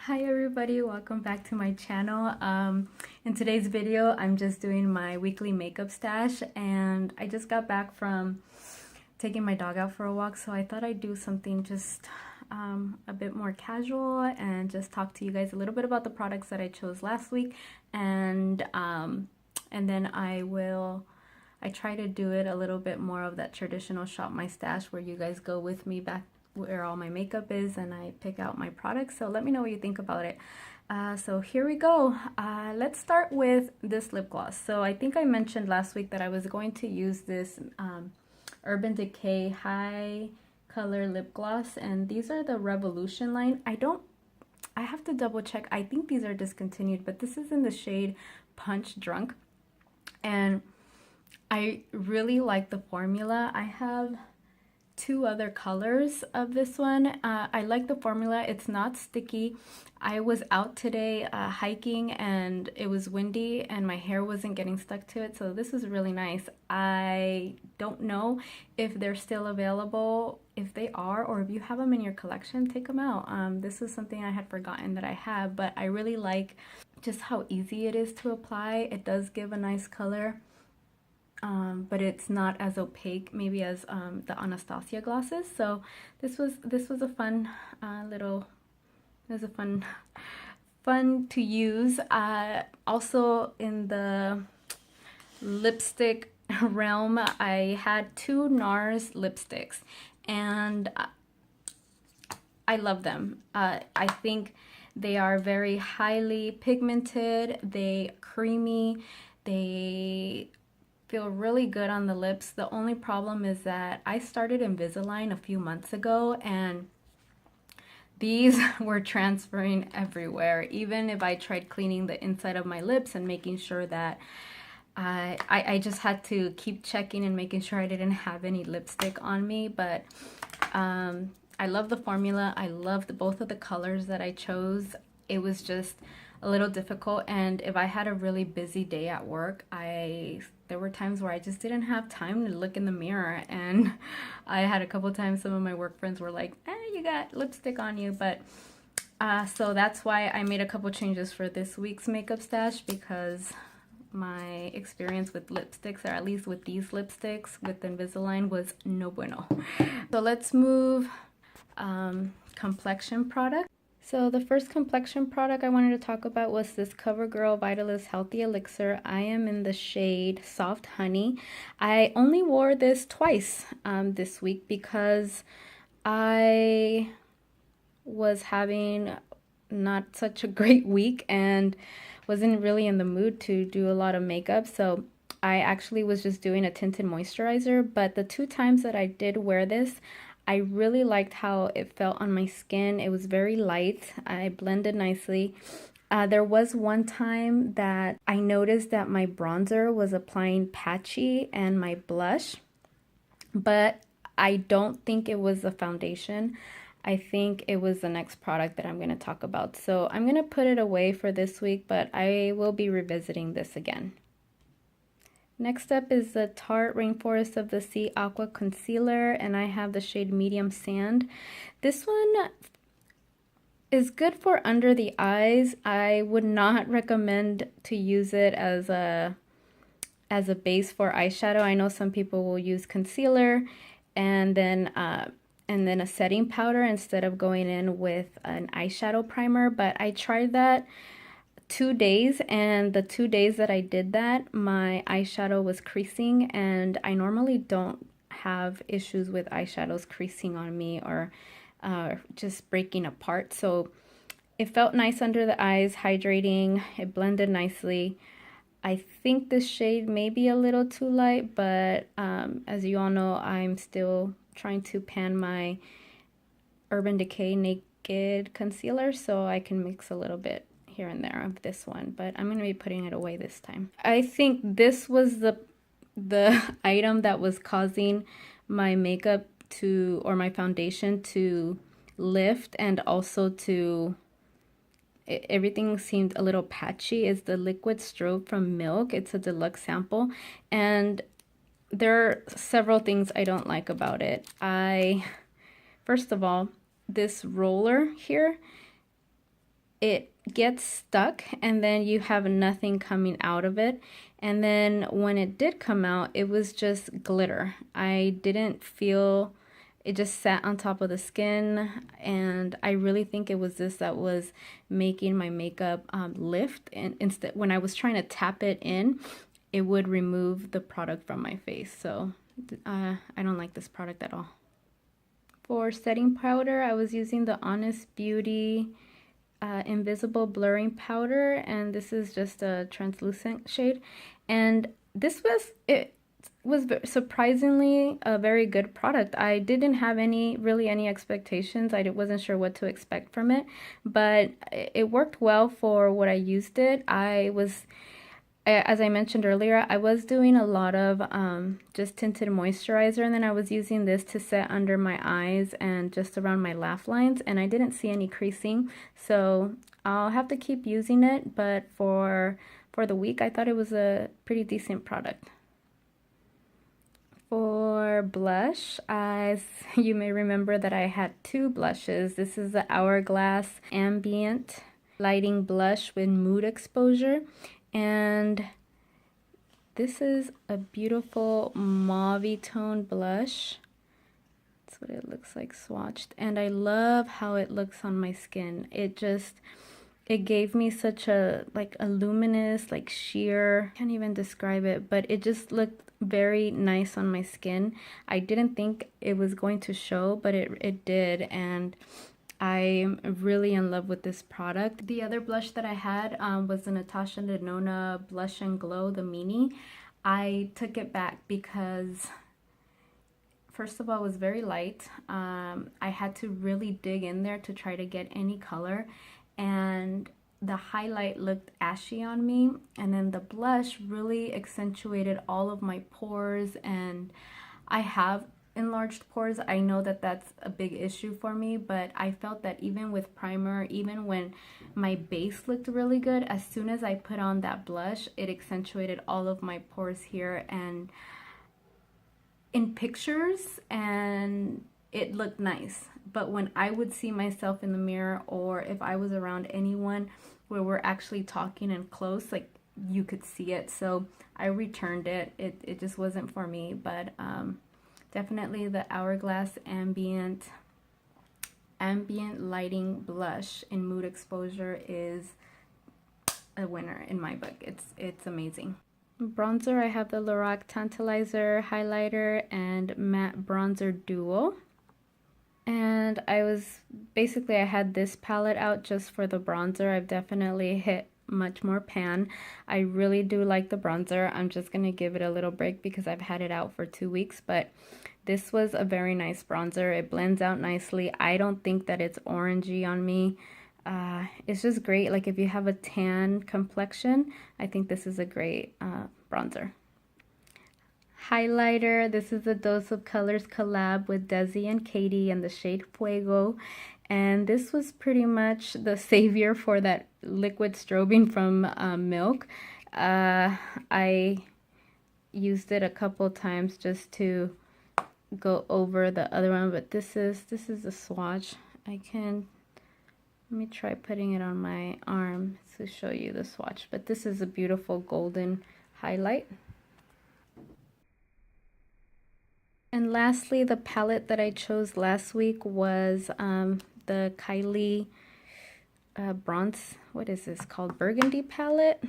Hi everybody, welcome back to my channel. In today's video, I'm just doing my weekly makeup stash, and I just got back from taking my dog out for a walk, so I thought I'd do something just a bit more casual and just talk to you guys a little bit about the products that I chose last week, and then I try to do it a little bit more of that traditional shop my stash where you guys go with me back where all my makeup is and I pick out my products. So let me know what you think about it. So here we go. Let's start with this lip gloss. So I think I mentioned last week that I was going to use this Urban Decay High Color Lip Gloss, and these are the Revolution line. I have to double check. I think these are discontinued, but this is in the shade Punch Drunk, and I really like the formula. I have two other colors of this one. I like the formula. It's not sticky. I was out today hiking and it was windy and my hair wasn't getting stuck to it, so this was really nice. I don't know if they're still available. If they are, or if you have them in your collection, take them out. This is something I had forgotten that I have, but I really like just how easy it is to apply. It does give a nice color. But it's not as opaque maybe as the Anastasia glosses. So this was a fun fun to use. Also in the lipstick realm, I had two NARS lipsticks, and I love them. I think they are very highly pigmented. They creamy. They feel really good on the lips. The only problem is that I started Invisalign a few months ago and these were transferring everywhere. Even if I tried cleaning the inside of my lips and making sure that I just had to keep checking and making sure I didn't have any lipstick on me. But I love the formula. I loved both of the colors that I chose. It was just a little difficult, and if I had a really busy day at work, there were times where I just didn't have time to look in the mirror, and I had a couple times some of my work friends were like, you got lipstick on you. But so that's why I made a couple changes for this week's makeup stash, because my experience with lipsticks, or at least with these lipsticks with Invisalign, was no bueno. So let's move complexion product. So the first complexion product I wanted to talk about was this CoverGirl Vitalist Healthy Elixir. I am in the shade Soft Honey. I only wore this twice this week because I was having not such a great week and wasn't really in the mood to do a lot of makeup. So I actually was just doing a tinted moisturizer, but the two times that I did wear this, I really liked how it felt on my skin. It was very light. I blended nicely. There was one time that I noticed that my bronzer was applying patchy and my blush, but I don't think it was the foundation. I think it was the next product that I'm going to talk about. So I'm going to put it away for this week, but I will be revisiting this again. Next up is the Tarte Rainforest of the Sea Aqua Concealer, and I have the shade Medium Sand. This one is good for under the eyes. I would not recommend to use it as a base for eyeshadow. I know some people will use concealer and then a setting powder instead of going in with an eyeshadow primer, but I tried that 2 days, and the 2 days that I did that, my eyeshadow was creasing, and I normally don't have issues with eyeshadows creasing on me or just breaking apart. So it felt nice under the eyes, hydrating. It blended nicely. I think this shade may be a little too light, but as you all know, I'm still trying to pan my Urban Decay Naked Concealer, so I can mix a little bit here and there of this one, but I'm going to be putting it away this time. I think this was the item that was causing my makeup to, or my foundation to lift, and also to, everything seemed a little patchy, is the Liquid Strobe from Milk. It's a deluxe sample, and there are several things I don't like about it. First of all, this roller here, it gets stuck and then you have nothing coming out of it. And then when it did come out, it was just glitter. I didn't feel it, just sat on top of the skin, and I really think it was this that was making my makeup lift. And instead, when I was trying to tap it in, it would remove the product from my face. So I don't like this product at all. For setting powder, I was using the Honest Beauty invisible blurring powder, and this is just a translucent shade. And this was surprisingly a very good product. I didn't have really any expectations. I wasn't sure what to expect from it, but it worked well for what I used it. As I mentioned earlier, I was doing a lot of just tinted moisturizer, and then I was using this to set under my eyes and just around my laugh lines, and I didn't see any creasing, so I'll have to keep using it, but for the week, I thought it was a pretty decent product. For blush, as you may remember that I had two blushes. This is the Hourglass Ambient Lighting Blush with Mood Exposure. And this is a beautiful mauve tone blush. That's what it looks like swatched. And I love how it looks on my skin. It gave me such a luminous, sheer, can't even describe it, but it just looked very nice on my skin. I didn't think it was going to show, but it did, and I'm really in love with this product. The other blush that I had was the Natasha Denona Blush and Glow, the Mini. I took it back because, first of all, it was very light. I had to really dig in there to try to get any color, and the highlight looked ashy on me, and then the blush really accentuated all of my pores, and I have enlarged pores. I know that that's a big issue for me, but I felt that even with primer, even when my base looked really good, as soon as I put on that blush, it accentuated all of my pores here and in pictures, and it looked nice. But when I would see myself in the mirror, or if I was around anyone where we're actually talking and close, you could see it. So I returned it. It just wasn't for me, but definitely the Hourglass Ambient Lighting Blush in Mood Exposure is a winner in my book. It's amazing. Bronzer, I have the Lorac Tantalizer Highlighter and Matte Bronzer Duo. And I had this palette out just for the bronzer. I've definitely hit much more pan. I really do like the bronzer. I'm just going to give it a little break because I've had it out for 2 weeks, but this was a very nice bronzer. It blends out nicely. I don't think that it's orangey on me. It's just great. If you have a tan complexion, I think this is a great bronzer. Highlighter, this is a Dose of Colors collab with Desi and Katie in the shade Fuego. And this was pretty much the savior for that liquid strobing from Milk. I used it a couple times just to go over the other one, but this is a swatch. Let me try putting it on my arm to show you the swatch, but this is a beautiful golden highlight. And lastly, the palette that I chose last week was the Kylie bronze, what is this called? Burgundy palette?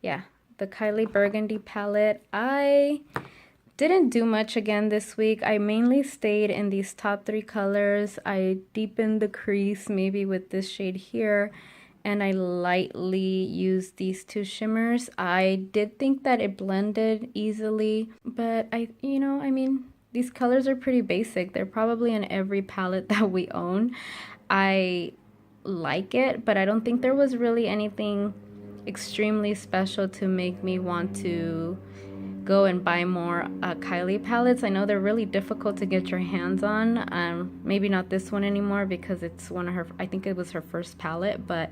Yeah, the Kylie Burgundy palette. I didn't do much again this week. I mainly stayed in these top 3 colors. I deepened the crease maybe with this shade here, and I lightly used these 2 shimmers. I did think that it blended easily, but these colors are pretty basic. They're probably in every palette that we own. I like it, but I don't think there was really anything extremely special to make me want to go and buy more Kylie palettes. I know they're really difficult to get your hands on. Maybe not this one anymore because it's one of her, I think it was her first palette, but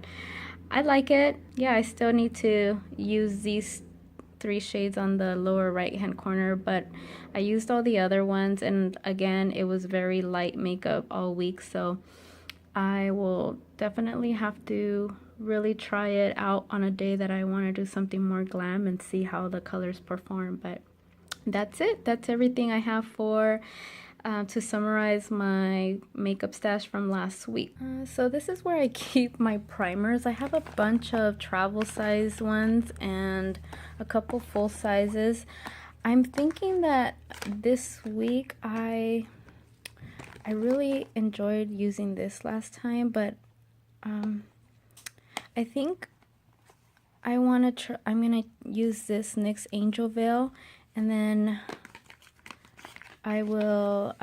I like it. Yeah, I still need to use these 3 shades on the lower right hand corner, but I used all the other ones, and again, it was very light makeup all week, so I will definitely have to really try it out on a day that I want to do something more glam and see how the colors perform. But that's it. That's everything I have for to summarize my makeup stash from last week. So this is where I keep my primers. I have a bunch of travel size ones and a couple full sizes. I'm thinking that this week I really enjoyed using this last time, but I think I'm gonna use this NYX Angel Veil, and then I will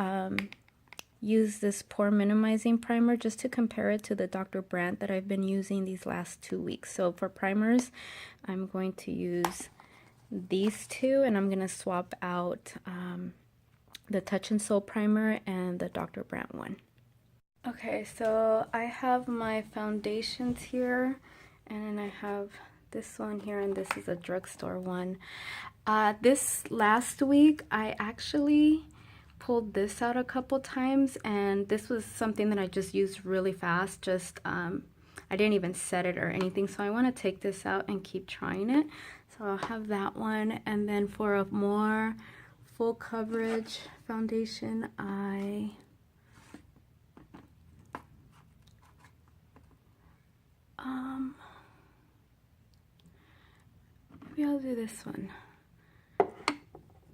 use this pore minimizing primer just to compare it to the Dr. Brandt that I've been using these last 2 weeks. So for primers, I'm going to use these two, and I'm gonna swap out the Touch and Soul primer and the Dr. Brandt one. Okay, so I have my foundations here, and then I have this one here, and this is a drugstore one. This last week, I actually pulled this out a couple times, and this was something that I just used really fast. I didn't even set it or anything, so I want to take this out and keep trying it. So I'll have that one, and then for a more full coverage foundation, maybe I'll do this one.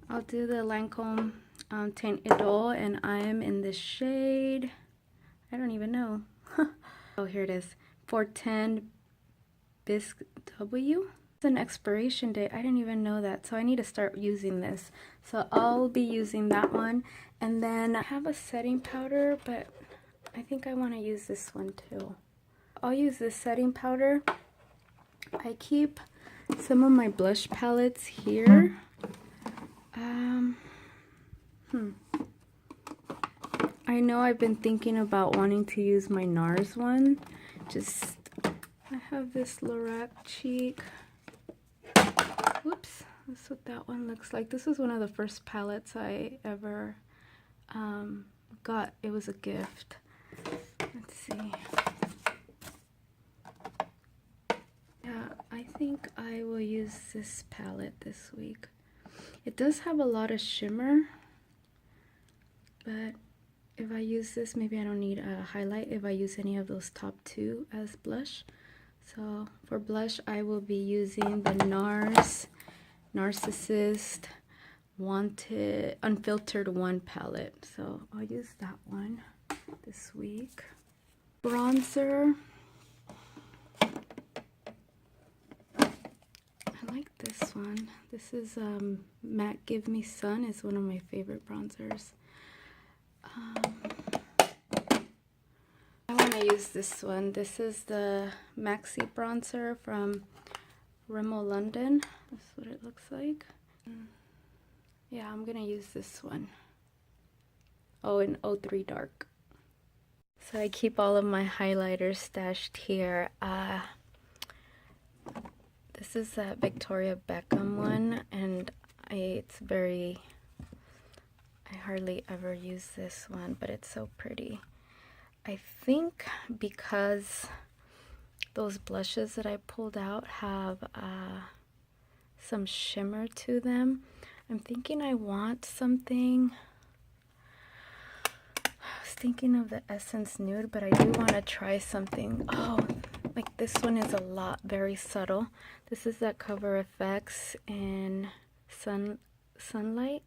I'll do the Lancome Teint Idole, and I am in the shade, I don't even know. Oh, here it is, 410 Bisque W. It's an expiration date. I didn't even know that, so I need to start using this. So I'll be using that one, and then I have a setting powder, but I think I want to use this one too. I'll use this setting powder. I keep some of my blush palettes here. I know I've been thinking about wanting to use my NARS one. I have this Lorac Cheek. Whoops, that's what that one looks like. This is one of the first palettes I ever got. It was a gift. Let's see. Yeah, I think I will use this palette this week. It does have a lot of shimmer, but if I use this, maybe I don't need a highlight if I use any of those top two as blush. So for blush, I will be using the NARS Narcissist Wanted Unfiltered 1 palette. So I'll use that one this week. Bronzer. I like this one. This is Matte Give Me Sun. Is one of my favorite bronzers. I want to use this one. This is the Maxi bronzer from Rimmel London. That's what it looks like. Yeah, I'm gonna use this one. Oh, in 03 Dark. So I keep all of my highlighters stashed here. This is a Victoria Beckham one, and I hardly ever use this one, but it's so pretty. I think because those blushes that I pulled out have some shimmer to them, I'm thinking I want something. I was thinking of the Essence Nude, but I do want to try something. Oh, like this one is very subtle. This is that Cover FX in Sunlight.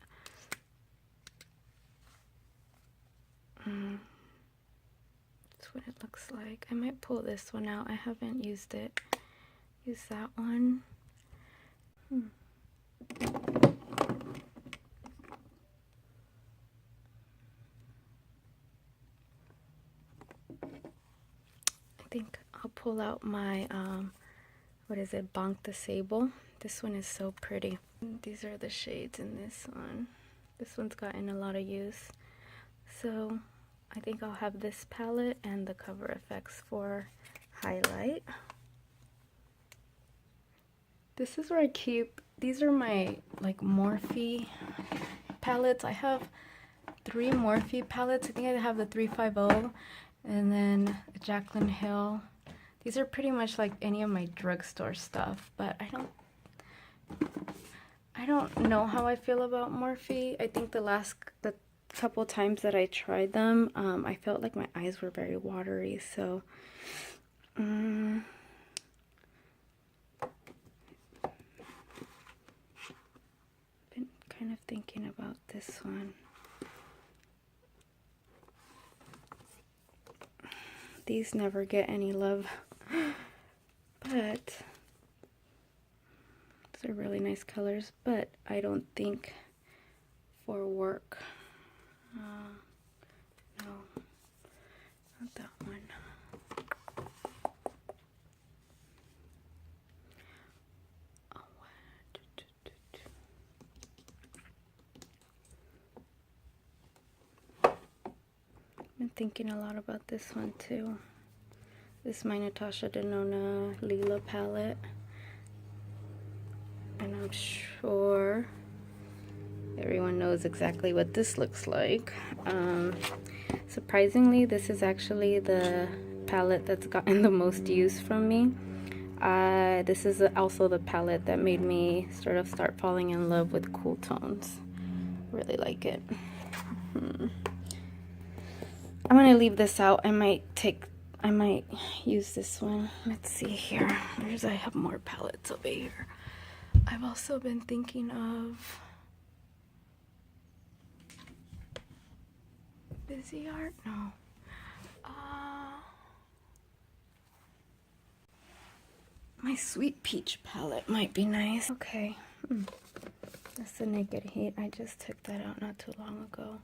That's what it looks like. I might pull this one out. I haven't used it. Use that one. I think I'll pull out my what is it, Banque de Sable. This one is so pretty. These are the shades in this one. This one's gotten a lot of use. So I think I'll have this palette and the Cover FX for highlight. This is where I keep, these are my like Morphe palettes. I have 3 Morphe palettes. I think I have the 350, And then Jaclyn Hill. These are pretty much like any of my drugstore stuff, but I don't know how I feel about Morphe. I think the couple times that I tried them, I felt like my eyes were very watery, so been kind of thinking about this one. These never get any love, but these are really nice colors, but I don't think for work. No, not that one. Been thinking a lot about this one too. This is my Natasha Denona Lila palette, and I'm sure everyone knows exactly what this looks like. Surprisingly, this is actually the palette that's gotten the most use from me. This is also the palette that made me start falling in love with cool tones. Really like it. I'm gonna leave this out. I might use this one. Let's see here. I have more palettes over here. I've also been thinking of Busy Art? No. My Sweet Peach palette might be nice. Okay. That's the Naked Heat. I just took that out not too long ago.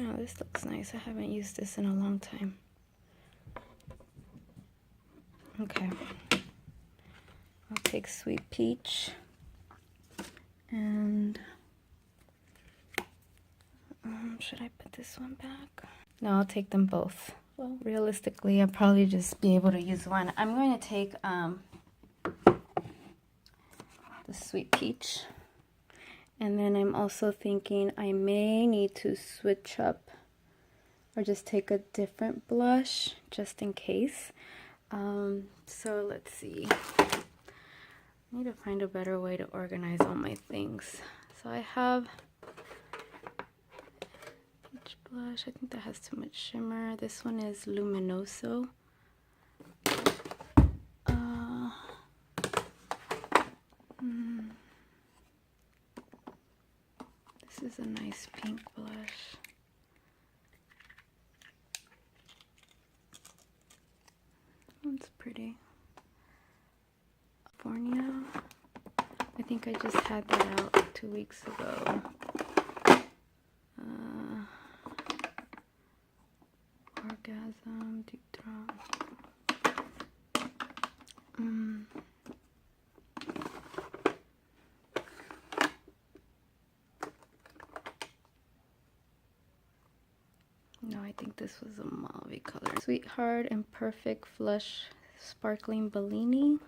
Oh, this looks nice. I haven't used this in a long time. Okay. I'll take Sweet Peach. And should I put this one back? No, I'll take them both. Well, realistically, I'll probably just be able to use one. I'm going to take the Sweet Peach. And then I'm also thinking I may need to switch up or just take a different blush just in case. So let's see. I need to find a better way to organize all my things. So I have peach blush. I think that has too much shimmer. This one is Luminoso. This is a nice pink blush. That's pretty. California. I think I just had that out 2 weeks ago. Orgasm, Deep Throat. No, I think this was a mauve color. Sweetheart and Perfect Flush Sparkling Bellini.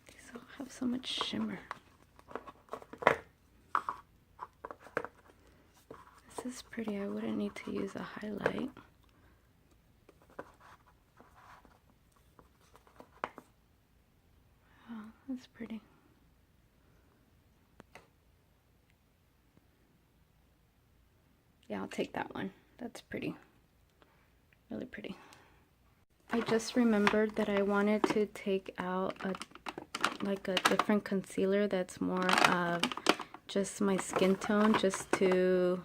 These all have so much shimmer. This is pretty. I wouldn't need to use a highlight. Oh, that's pretty. Yeah, I'll take that one. That's pretty. Really pretty. I just remembered that I wanted to take out a different concealer that's more of just my skin tone, just to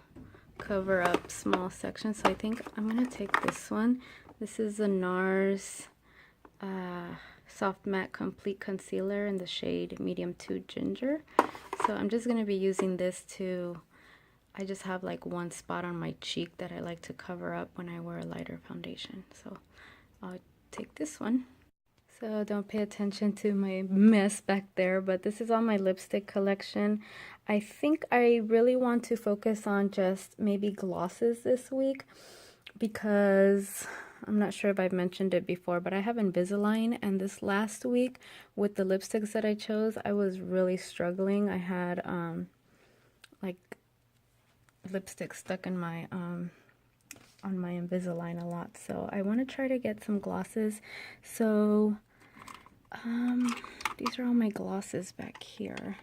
cover up small sections. So I think I'm gonna take this one. This is the NARS Soft Matte Complete Concealer in the shade Medium 2 Ginger. So I'm just gonna be using this to, I just have like one spot on my cheek that I like to cover up when I wear a lighter foundation. So I'll take this one. So don't pay attention to my mess back there, but this is all my lipstick collection. I think I really want to focus on just maybe glosses this week because I'm not sure if I've mentioned it before, but I have Invisalign, and this last week with the lipsticks that I chose, I was really struggling. I had like lipstick stuck in my on my Invisalign a lot, so I want to try to get some glosses. So these are all my glosses back here.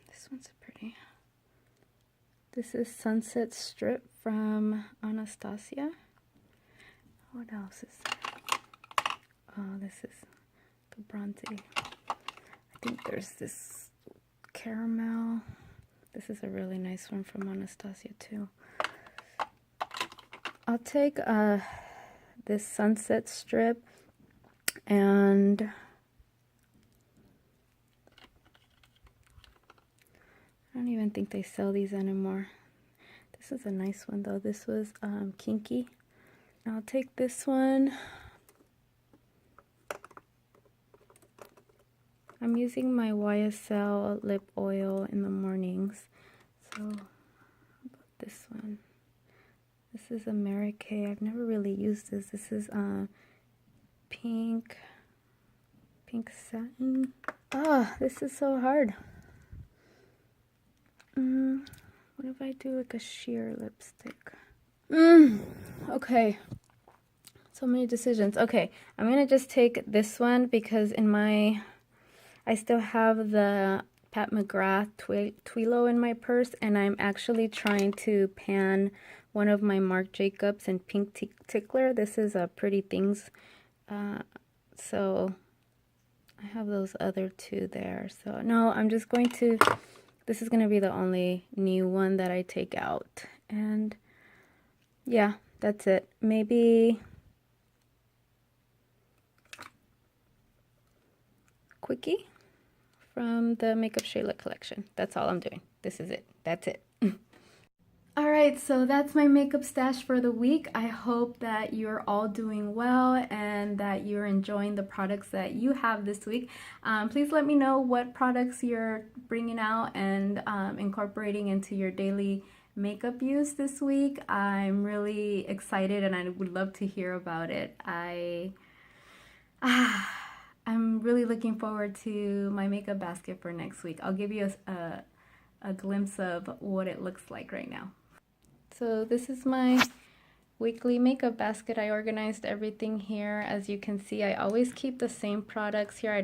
This one's pretty. This is Sunset Strip from Anastasia. What else is there? Oh, this is the bronze. I think there's this caramel. This is a really nice one from Anastasia too. I'll take this Sunset Strip, and I don't even think they sell these anymore. This is a nice one though. This was Kinky. I'll take this one. I'm using my YSL lip oil in the mornings. So, how about this one? This is a Mary Kay. I've never really used this. This is pink satin. Ah, this is so hard. What if I do like a sheer lipstick? Okay. So many decisions. Okay, I'm gonna just take this one because I still have the Pat McGrath Twilo in my purse, and I'm actually trying to pan one of my Marc Jacobs in Pink Tickler. This is a Pretty Things. So I have those other two there. So no, I'm just going to, this is going to be the only new one that I take out. And yeah, that's it. Maybe Quickie from the Makeup Shayla collection. That's all I'm doing. This is it. That's it. Alright, so that's my makeup stash for the week. I hope that you're all doing well and that you're enjoying the products that you have this week. Please let me know what products you're bringing out and incorporating into your daily makeup use this week. I'm really excited and I would love to hear about it. I'm really looking forward to my makeup basket for next week. I'll give you a glimpse of what it looks like right now. So this is my weekly makeup basket. I organized everything here. As you can see, I always keep the same products here. I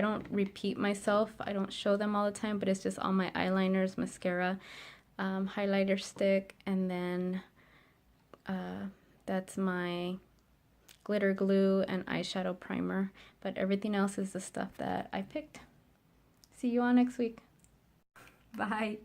don't repeat myself. I don't show them all the time, but it's just all my eyeliners, mascara, highlighter stick, and then that's my glitter glue and eyeshadow primer. But everything else is the stuff that I picked. See you all next week. Bye.